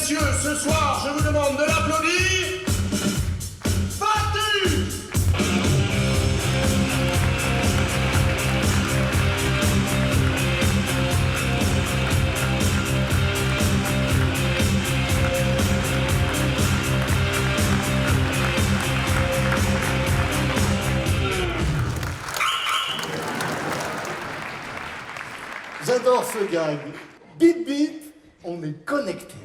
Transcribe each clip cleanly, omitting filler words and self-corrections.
messieurs, ce soir, je vous demande de l'applaudir. Fatu! J'adore ce gag. Bip bip, on est connecté.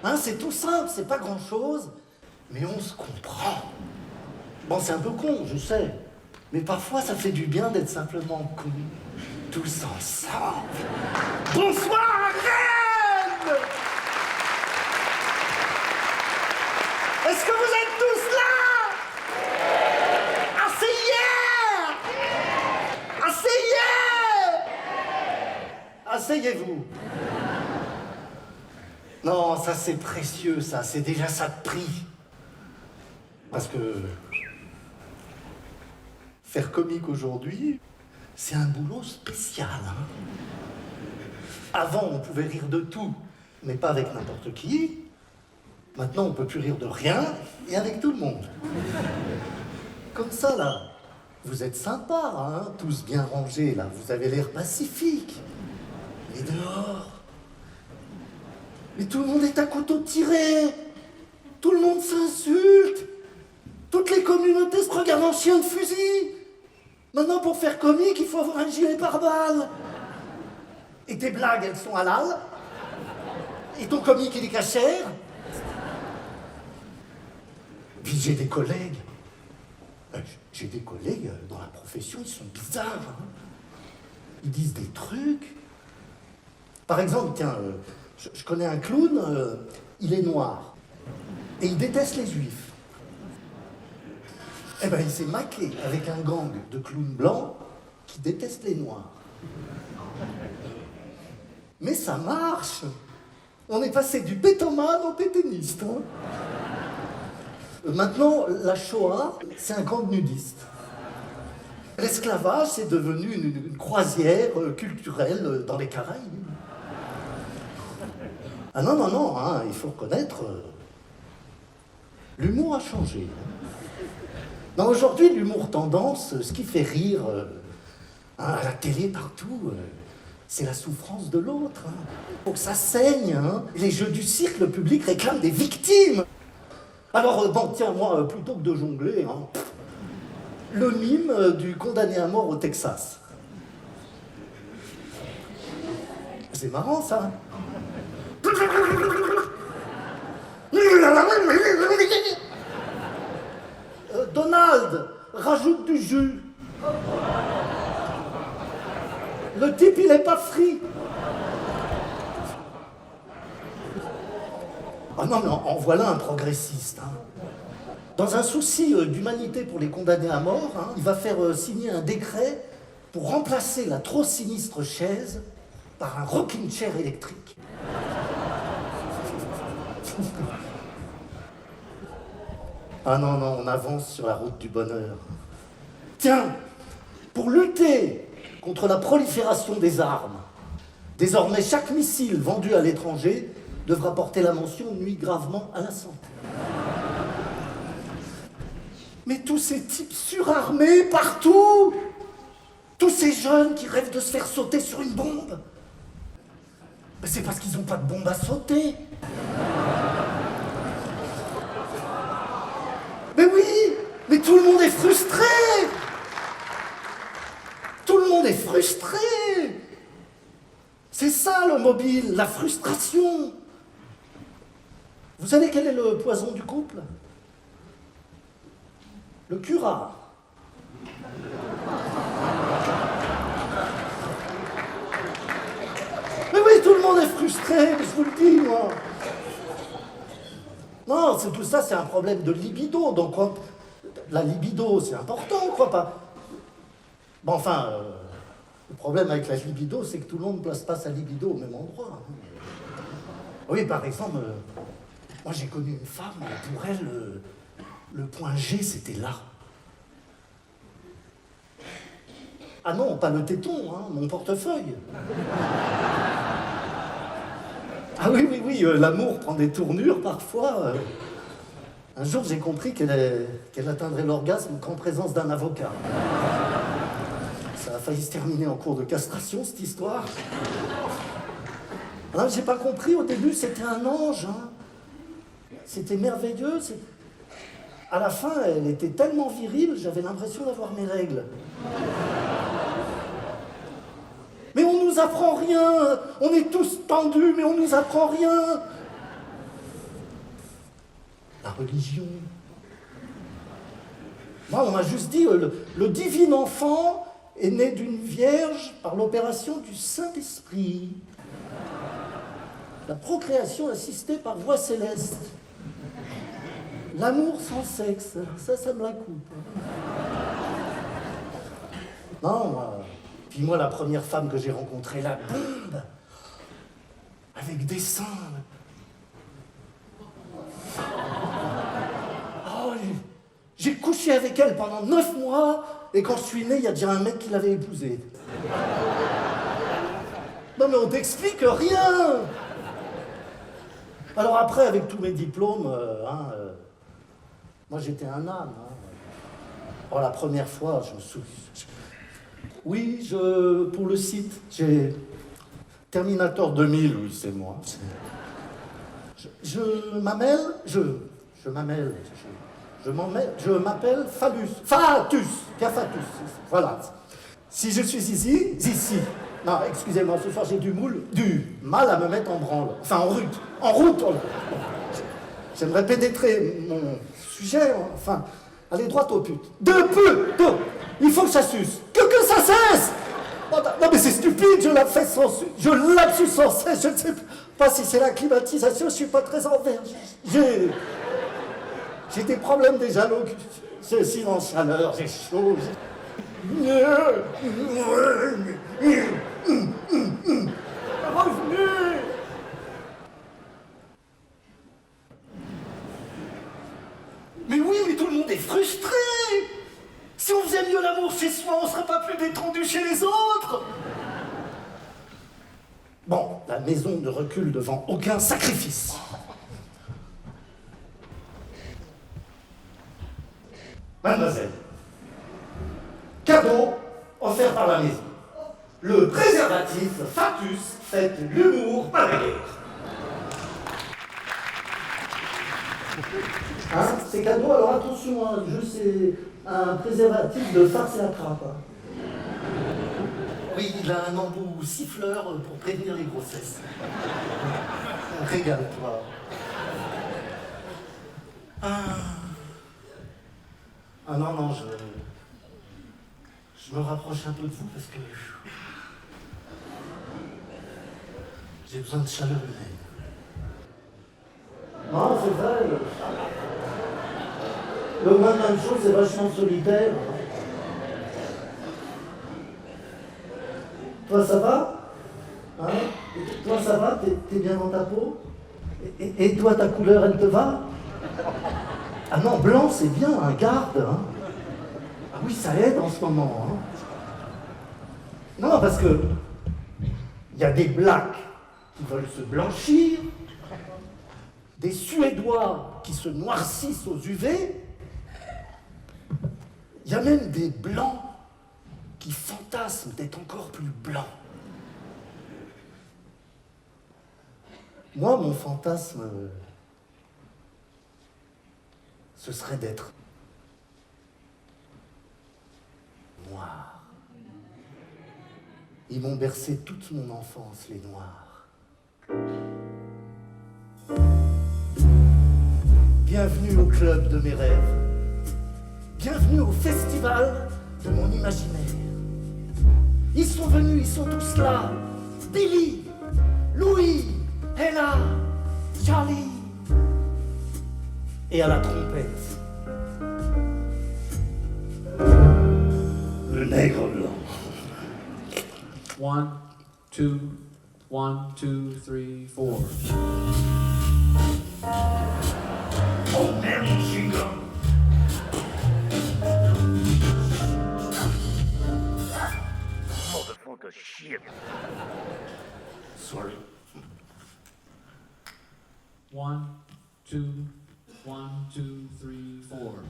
Hein, c'est tout simple, c'est pas grand-chose, mais on se comprend. Bon, c'est un peu con, je sais, mais parfois ça fait du bien d'être simplement cons, tous ensemble. Bonsoir, Rennes! Est-ce que vous êtes tous là? Asseyez! Asseyez! Asseyez-vous. Non, ça c'est précieux, ça, c'est déjà ça de prix. Parce que faire comique aujourd'hui, c'est un boulot spécial. Hein. Avant, on pouvait rire de tout, mais pas avec n'importe qui. Maintenant, on peut plus rire de rien et avec tout le monde. Comme ça, là. Vous êtes sympas, hein, tous bien rangés, là. Vous avez l'air pacifique. Mais dehors... Mais tout le monde est à couteau tiré. Tout le monde s'insulte. Toutes les communautés se regardent en chien de fusil. Maintenant, pour faire comique, il faut avoir un gilet pare-balles. Et tes blagues, elles sont halal. Et ton comique, il est cachère. Puis j'ai des collègues. J'ai des collègues dans la profession, ils sont bizarres. Hein. Ils disent des trucs. Par exemple, tiens... Je connais un clown, il est noir. Et il déteste les juifs. Eh ben, il s'est maqué avec un gang de clowns blancs qui détestent les noirs. Mais ça marche. On est passé du bétomane au pétainiste. Hein. Maintenant, la Shoah, c'est un camp de nudistes. L'esclavage, c'est devenu une croisière culturelle dans les Caraïbes. Ah non, non, non, hein, il faut reconnaître, l'humour a changé. Non, aujourd'hui, l'humour tendance, ce qui fait rire à la télé, partout, c'est la souffrance de l'autre. Hein. Faut que ça saigne. Hein. Les jeux du cirque, le public réclame des victimes. Alors, bon, tiens, moi, plutôt que de jongler, hein, le mime du condamné à mort au Texas. C'est marrant, ça. Donald, rajoute du jus. Le type, il est pas free. Ah non, mais en voilà un progressiste. Hein. Dans un souci d'humanité pour les condamnés à mort, hein, il va faire signer un décret pour remplacer la trop sinistre chaise par un rocking chair électrique. Ah non, non, on avance sur la route du bonheur. Tiens, pour lutter contre la prolifération des armes, désormais chaque missile vendu à l'étranger devra porter la mention « nuit gravement à la santé ». Mais tous ces types surarmés partout, tous ces jeunes qui rêvent de se faire sauter sur une bombe, ben c'est parce qu'ils n'ont pas de bombe à sauter. Mais oui, mais tout le monde est frustré. Tout le monde est frustré. C'est ça le mobile, la frustration. Vous savez quel est le poison du couple? Le curare. Mais oui, tout le monde est frustré, je vous le dis, moi. Non, tout ça, c'est un problème de libido. Donc, la libido, c'est important, quoi, pas. Bon, enfin, le problème avec la libido, c'est que tout le monde ne place pas sa libido au même endroit. Oui, par exemple, moi, j'ai connu une femme, pour elle, le point G, c'était là. Ah non, pas le téton, hein, mon portefeuille. Ah Ah oui, oui, oui, l'amour prend des tournures parfois. Un jour, j'ai compris qu'elle atteindrait l'orgasme qu'en présence d'un avocat. Ça a failli se terminer en cours de castration, cette histoire. Hein, j'ai pas compris, au début, c'était un ange. Hein. C'était merveilleux. À la fin, elle était tellement virile, j'avais l'impression d'avoir mes règles. Mais on nous apprend rien. On est tous tendus, mais on nous apprend rien. La religion. Moi, on m'a juste dit, le divin enfant est né d'une vierge par l'opération du Saint-Esprit. La procréation assistée par voie céleste. L'amour sans sexe, ça me la coupe. Non, puis moi, la première femme que j'ai rencontrée, la bombe, avec des seins. Oh, j'ai couché avec elle pendant 9 mois, et quand je suis né, il y a déjà un mec qui l'avait épousée. Non mais on t'explique rien. Alors après, avec tous mes diplômes, moi j'étais un âne. Hein. Oh, la première fois, je me souviens. Oui, pour le site, j'ai Terminator 2000, oui, c'est moi. Je m'appelle Phallus. Fatus, voilà. Si je suis ici. Non, excusez-moi, ce soir j'ai du mal à me mettre en branle. Enfin, en route. J'aimerais pénétrer mon sujet, enfin, aller droit au but. Il faut que ça suce. Que ça cesse. Oh, non mais c'est stupide, je l'absuse sans cesse, je ne sais pas si c'est la climatisation, je ne suis pas très en verre. J'ai des problèmes déjà, j'ai aussi en chaleur, j'ai chaud. Revenez. Mais oui, mais tout le monde est frustré. Si on faisait mieux l'amour chez soi, on serait pas plus détendu chez les autres. Bon, la maison ne recule devant aucun sacrifice. Mademoiselle, cadeau offert par la maison. Le préservatif Fatus, faites l'humour par la guerre. Hein, c'est cadeau, alors attention, hein, c'est un préservatif de farce et attrape. Hein. Oui, il a un embout siffleur pour prévenir les grossesses. Régale-toi. Non, je me rapproche un peu de vous parce que j'ai besoin de chaleur humaine. Non, c'est vrai. Le moins de même chose, c'est vachement solitaire. Toi, ça va? Hein? Toi, ça va? T'es bien dans ta peau? Et toi, ta couleur, elle te va? Ah non, blanc, c'est bien, un garde. Hein? Ah oui, ça aide en ce moment. Hein? Non, parce que il y a des blacks qui veulent se blanchir, des Suédois qui se noircissent aux UV, il y a même des blancs qui fantasment d'être encore plus blancs. Moi, mon fantasme, ce serait d'être noir. Ils m'ont bercé toute mon enfance, les noirs. Bienvenue au club de mes rêves. Bienvenue au festival de mon imaginaire. Ils sont venus, ils sont tous là. Billy, Louis, Ella, Charlie. Et à la trompette, le nègre blanc. 1, 2, 1, 2, 3, 4. Oh merde, jingle. Motherfucker shit. Sorry. 1, 2, 1, 2, 3, 4.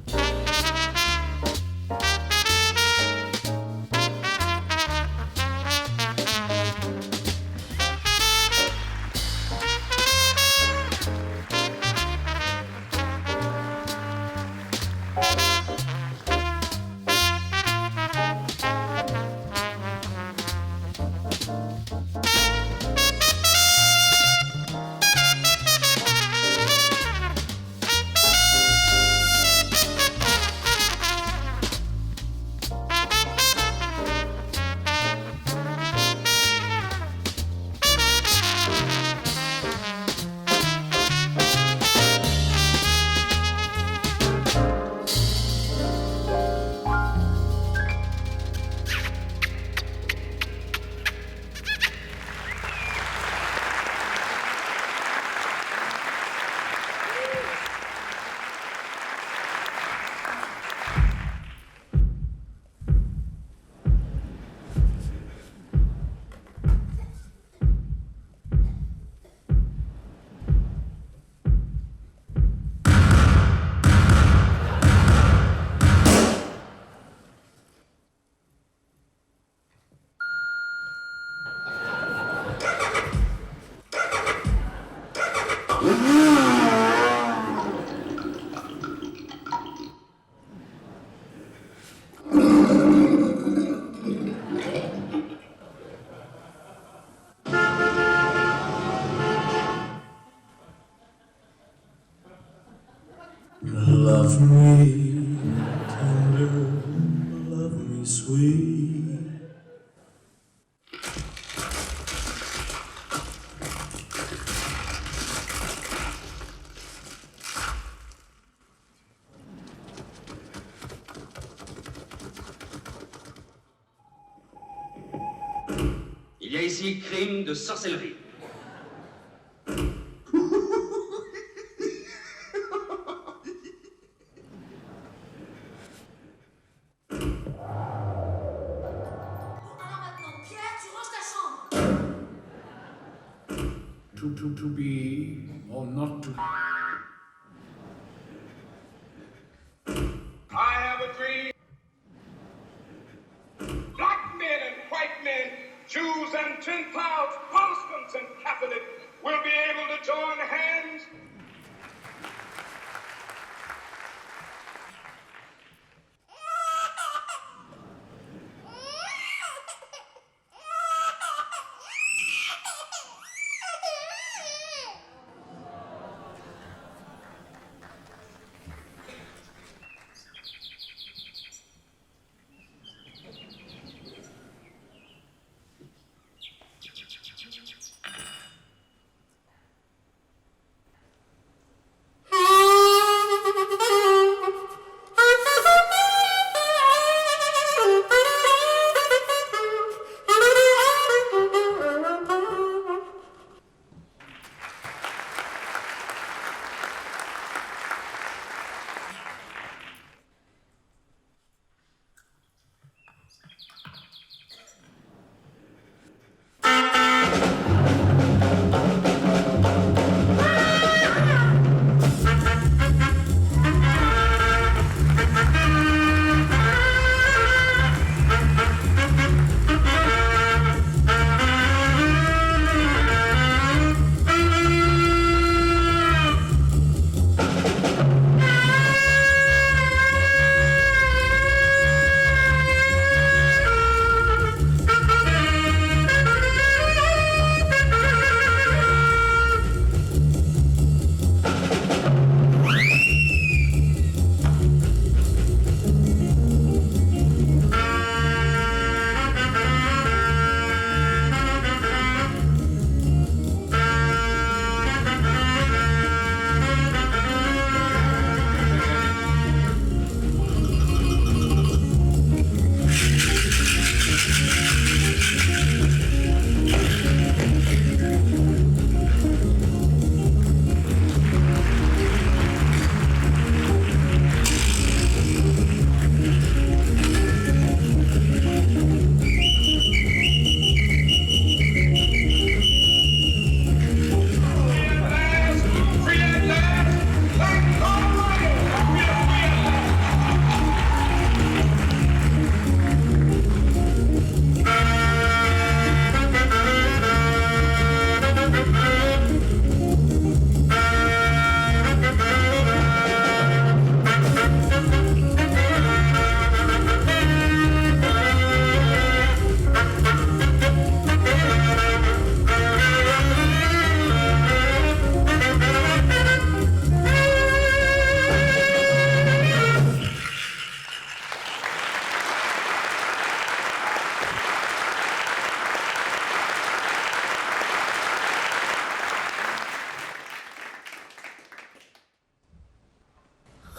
Love me tender, love me sweet. Il y a ici crime de sorcellerie. Alors maintenant, Pierre, tu ranges ta chambre. To be or not to. I have a dream. Black men and white men, Jews and Gentiles, Protestants and Catholics will be able to join hands.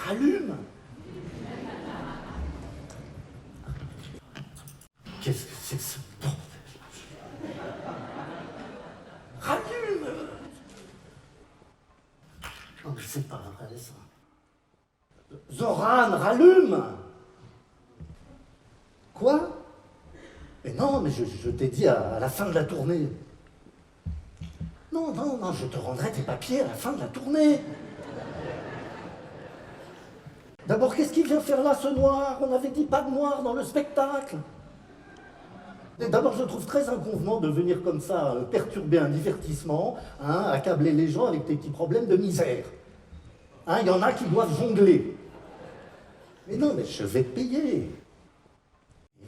Rallume. Qu'est-ce que c'est que ce bordel? Rallume. Non mais c'est pas vrai ça. Zoran, rallume. Quoi? Mais non, mais je t'ai dit à la fin de la tournée. Non, je te rendrai tes papiers à la fin de la tournée. D'abord, qu'est-ce qu'il vient faire là, ce noir? On avait dit pas de noir dans le spectacle. Et d'abord, je trouve très inconvenant de venir comme ça perturber un divertissement, hein, accabler les gens avec tes petits problèmes de misère. Hein, il y en a qui doivent jongler. Mais non, mais je vais te payer.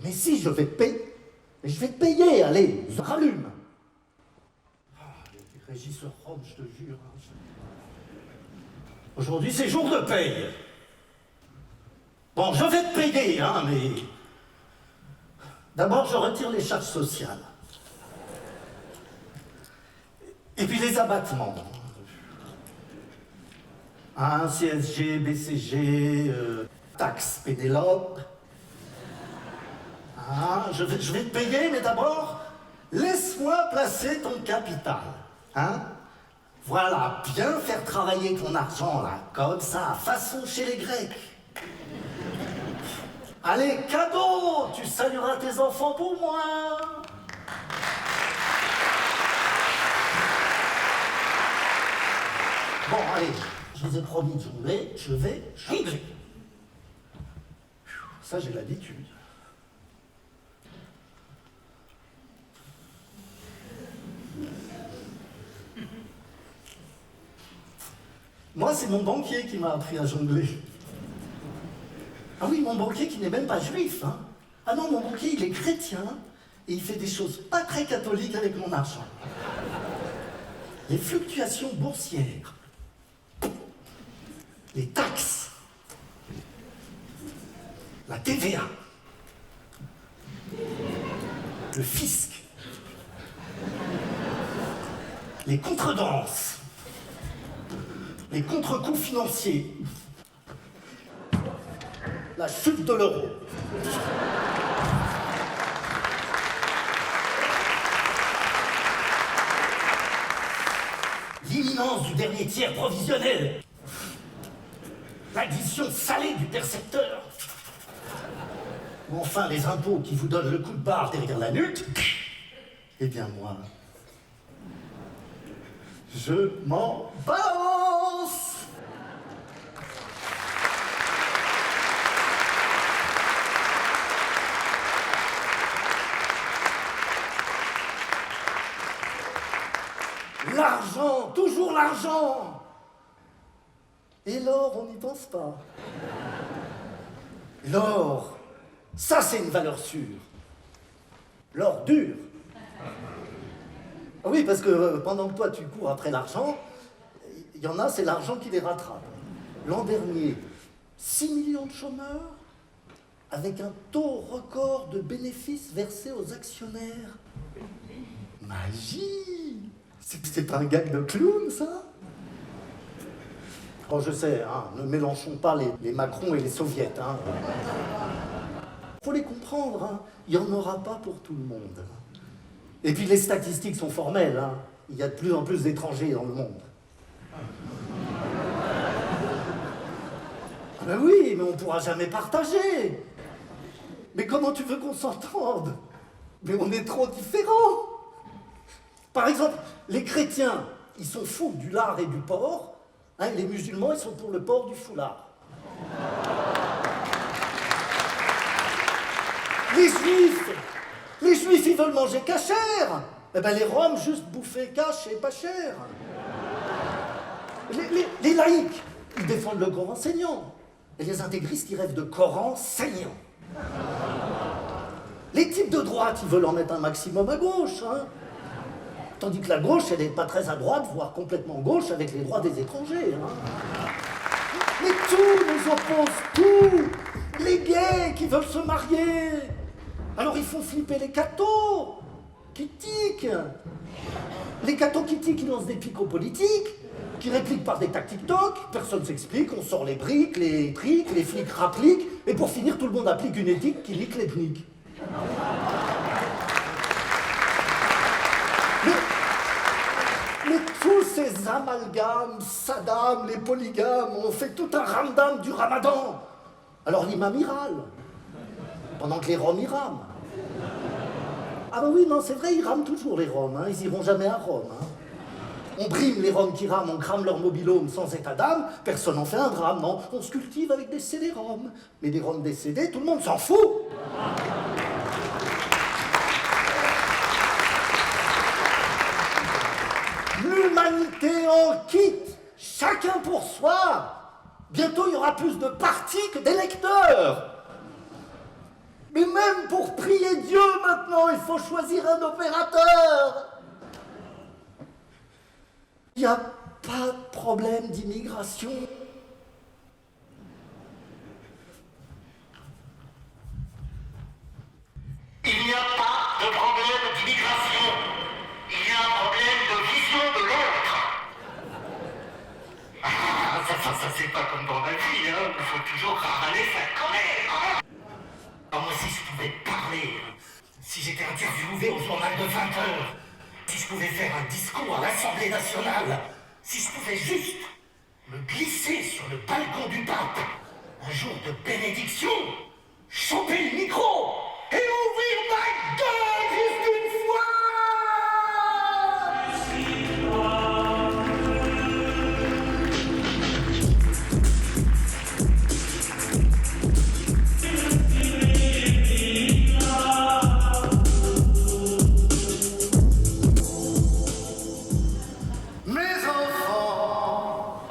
Mais si, je vais te payer. Mais je vais te payer, allez, rallume. Régis Rome, je te jure. Aujourd'hui, c'est jour de paye. Bon, je vais te payer, hein, mais... D'abord, je retire les charges sociales. Et puis les abattements. Hein, CSG, BCG, taxe Pénélope. Hein, je vais te payer, mais d'abord, laisse-moi placer ton capital. Hein? Voilà, bien faire travailler ton argent, là, comme ça, façon chez les Grecs. Allez, cadeau, tu salueras tes enfants pour moi. Bon, allez, je vous ai promis de jongler, je vais jongler. Ça, j'ai l'habitude. Moi, c'est mon banquier qui m'a appris à jongler. Ah oui, mon banquier qui n'est même pas juif. Hein. Ah non, mon banquier, il est chrétien et il fait des choses pas très catholiques avec mon argent. Les fluctuations boursières, les taxes, la TVA, le fisc, les contredanses, les contre-coups financiers, la chute de l'euro. L'imminence du dernier tiers provisionnel. L'addition salée du percepteur. Ou enfin les impôts qui vous donnent le coup de barre derrière la nuque. Eh bien moi, je m'en balance. L'argent, toujours l'argent. Et l'or, on n'y pense pas. L'or, ça c'est une valeur sûre. L'or dur. Oui, parce que pendant que toi tu cours après l'argent, il y en a, c'est l'argent qui les rattrape. L'an dernier, 6 millions de chômeurs, avec un taux record de bénéfices versés aux actionnaires. Magie! C'est pas un gag de clown, ça? Bon, je sais, hein, ne mélangeons pas les Macron et les Soviets. Hein. Faut les comprendre, hein. Il n'y en aura pas pour tout le monde. Et puis les statistiques sont formelles, hein. Il y a de plus en plus d'étrangers dans le monde. Ah ben oui, mais on ne pourra jamais partager. Mais comment tu veux qu'on s'entende? Mais on est trop différents. Par exemple, les chrétiens, ils sont fous du lard et du porc, hein, et les musulmans, ils sont pour le porc du foulard. Les juifs, ils veulent manger cachère. Eh ben les roms, juste bouffer cash et pas cher. Les laïcs, ils défendent le Coran saignant. Et les intégristes, ils rêvent de Coran saignant. Les types de droite, ils veulent en mettre un maximum à gauche, hein. Tandis que la gauche, elle n'est pas très à droite, voire complètement gauche avec les droits des étrangers. Hein. Mais tout nous oppose, tout. Les gays qui veulent se marier. Alors ils font flipper les cathos qui tiquent. Les cathos qui tiquent, ils lancent des pics aux politiques. qui réplique par des tactiques toc, personne s'explique, on sort les briques, les triques, les flics rappliquent, et pour finir, tout le monde applique une éthique qui nique l'ethnique. Mais tous ces amalgames, Saddam, les polygames, ont fait tout un ramdam du ramadan. Alors l'imam y râle, pendant que les Roms y rament. Ah bah oui, non, c'est vrai, ils rament toujours les Roms, hein, ils iront jamais à Rome. Hein. On brime les Roms qui rament, on crame leur mobil-home sans état d'âme, personne n'en fait un drame, non. On se cultive avec des CD-ROM. Mais des Roms décédés, tout le monde s'en fout. L'humanité en quitte, chacun pour soi. Bientôt, il y aura plus de partis que d'électeurs. Mais même pour prier Dieu maintenant, il faut choisir un opérateur. Il n'y a pas de problème d'immigration. Il n'y a pas de problème d'immigration. Il y a un problème de vision de l'autre. Ah, ça c'est pas comme dans la vie, hein. Il faut toujours ravaler sa colère. Hein. Alors moi, si je pouvais parler, si j'étais interviewé au journal de 20h, si je pouvais faire un discours à l'Assemblée nationale, si je pouvais juste me glisser sur le balcon du pape, un jour de bénédiction, choper le micro et ouvrir ma gueule juste une fois. Mes enfants,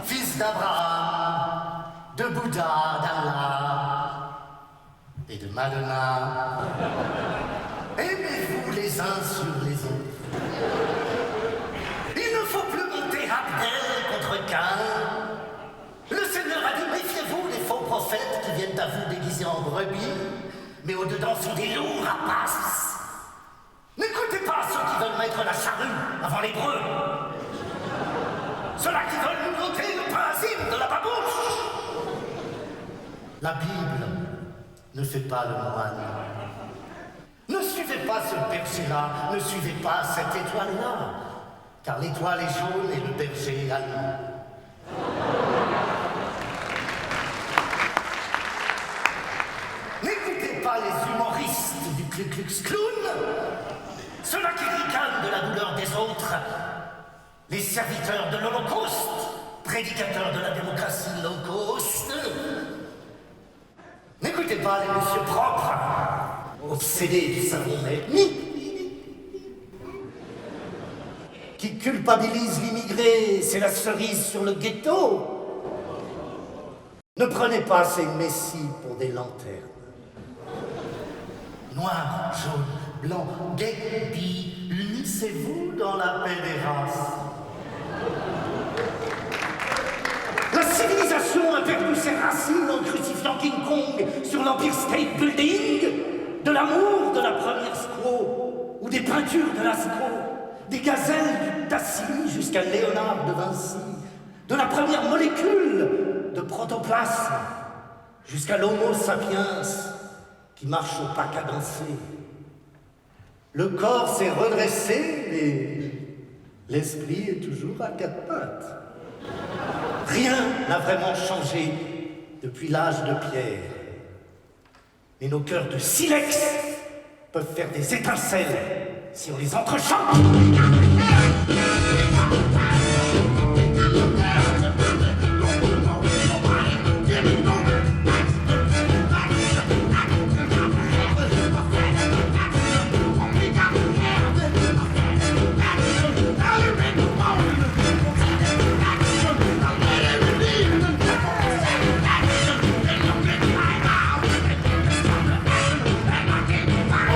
fils d'Abraham, de Bouddha, d'Allah et de Madonna, aimez-vous les uns sur les autres. Il ne faut plus monter Abdel contre Caïn. Le Seigneur a dit, méfiez-vous des faux prophètes qui viennent à vous déguisés en brebis, mais au-dedans sont des loups rapaces. N'écoutez pas ceux qui veulent mettre la charrue avant les breux. Ceux-là qui veulent nous ôter le parasite de la babouche. La Bible ne fait pas le moine. Ne suivez pas ce berger-là, ne suivez pas cette étoile-là, car l'étoile est jaune et le berger allemand. N'écoutez pas les humoristes du Ku Klux Klan, ceux-là qui ricanent de la douleur des autres, les serviteurs de l'Holocauste, prédicateurs de la démocratie low cost. N'écoutez pas les messieurs propres, obsédés du savon ethnique, qui culpabilisent l'immigré, c'est la cerise sur le ghetto. Ne prenez pas ces messies pour des lanternes. Noir, jaune, blanc, gay, bi, unissez-vous dans la paix des races. La civilisation a perdu ses racines en crucifiant King Kong sur l'Empire State Building, de l'amour de la première Scro, ou des peintures de Lascaux, des gazelles du Tassili jusqu'à Léonard de Vinci, de la première molécule de protoplasme jusqu'à l'Homo sapiens qui marche au pas cadencé. Le corps s'est redressé, mais l'esprit est toujours à quatre pattes. Rien n'a vraiment changé depuis l'âge de pierre. Mais nos cœurs de silex peuvent faire des étincelles si on les entrechante.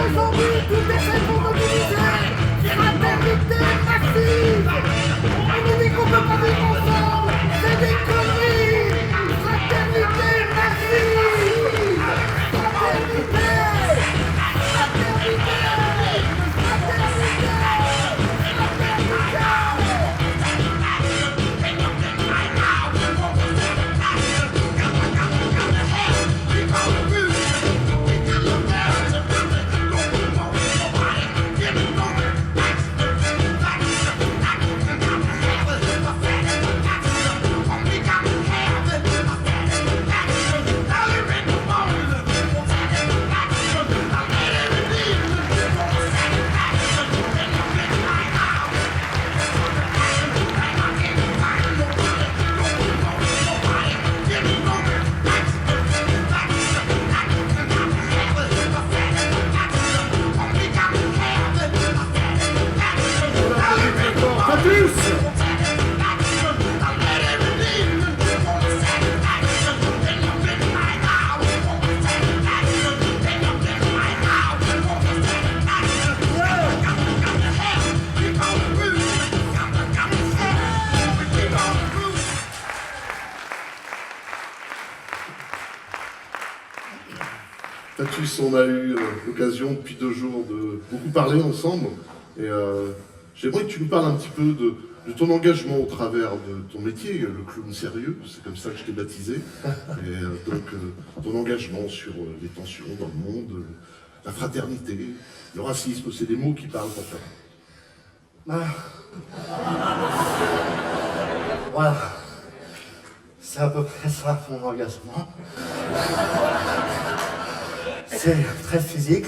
Aujourd'hui, toutes les chaînes vont mobiliser. C'est la vérité massive. Fatus, on a eu l'occasion depuis 2 jours de beaucoup parler ensemble. Et j'aimerais que tu nous parles un petit peu de ton engagement au travers de ton métier, le clown sérieux, c'est comme ça que je t'ai baptisé. Et donc ton engagement sur les tensions dans le monde, la fraternité, le racisme, c'est des mots qui parlent pour toi. Voilà. C'est à peu près ça mon engagement. C'est très physique.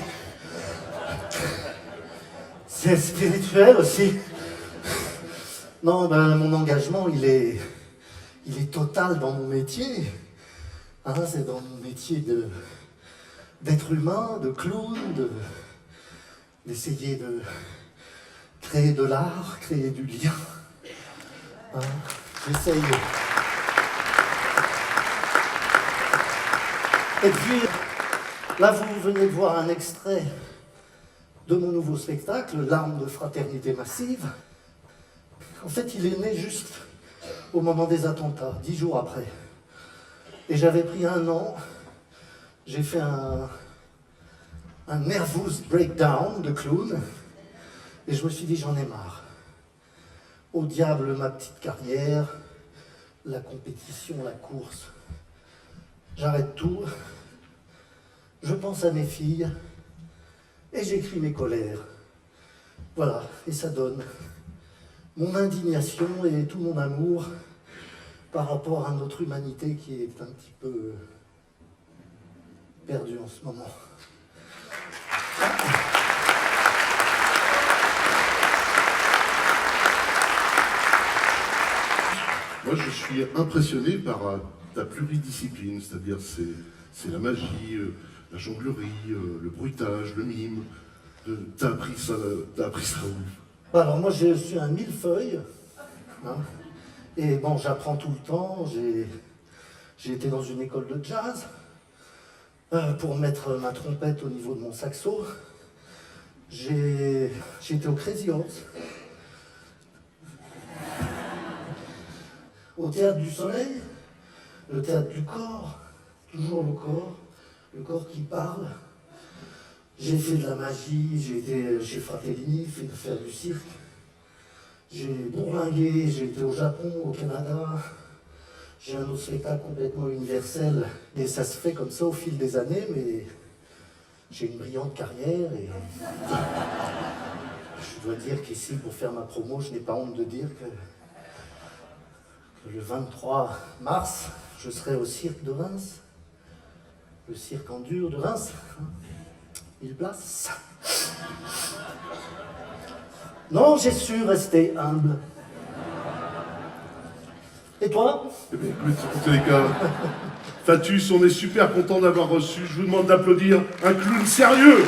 C'est spirituel aussi. Non, ben, mon engagement, il est total dans mon métier. Hein, c'est dans mon métier d'être humain, de clown, d'essayer de créer de l'art, créer du lien. Hein, j'essaye. Et puis, là, vous venez de voir un extrait de mon nouveau spectacle, L'arme de fraternité massive. En fait, il est né juste au moment des attentats, 10 jours après. Et j'avais pris 1 an, j'ai fait un nervous breakdown de clown, et je me suis dit, j'en ai marre. Au diable ma petite carrière, la compétition, la course. J'arrête tout, je pense à mes filles, et j'écris mes colères. Voilà, et ça donne mon indignation et tout mon amour par rapport à notre humanité qui est un petit peu perdue en ce moment. Moi, je suis impressionné par ta pluridiscipline, c'est-à-dire c'est la magie, la jonglerie, le bruitage, le mime. T'as appris ça où? Alors moi, je suis un millefeuille, hein, et bon, j'apprends tout le temps. J'ai été dans une école de jazz pour mettre ma trompette au niveau de mon saxo. J'ai été au Crazy Horse, au Théâtre du Soleil, le Théâtre du Corps, toujours le corps qui parle. J'ai fait de la magie, j'ai été chez Fratellini, faire du cirque. J'ai bourlingué, j'ai été au Japon, au Canada. J'ai un autre spectacle complètement universel. Et ça se fait comme ça au fil des années, mais j'ai une brillante carrière et je dois dire qu'ici, pour faire ma promo, je n'ai pas honte de dire que le 23 mars, je serai au cirque de Reims. Le cirque en dur de Reims. 1000 places. Non, j'ai su rester humble. Et toi? Eh bien, écoute, en tous les cas, Fatus, on est super content d'avoir reçu. Je vous demande d'applaudir un clown sérieux.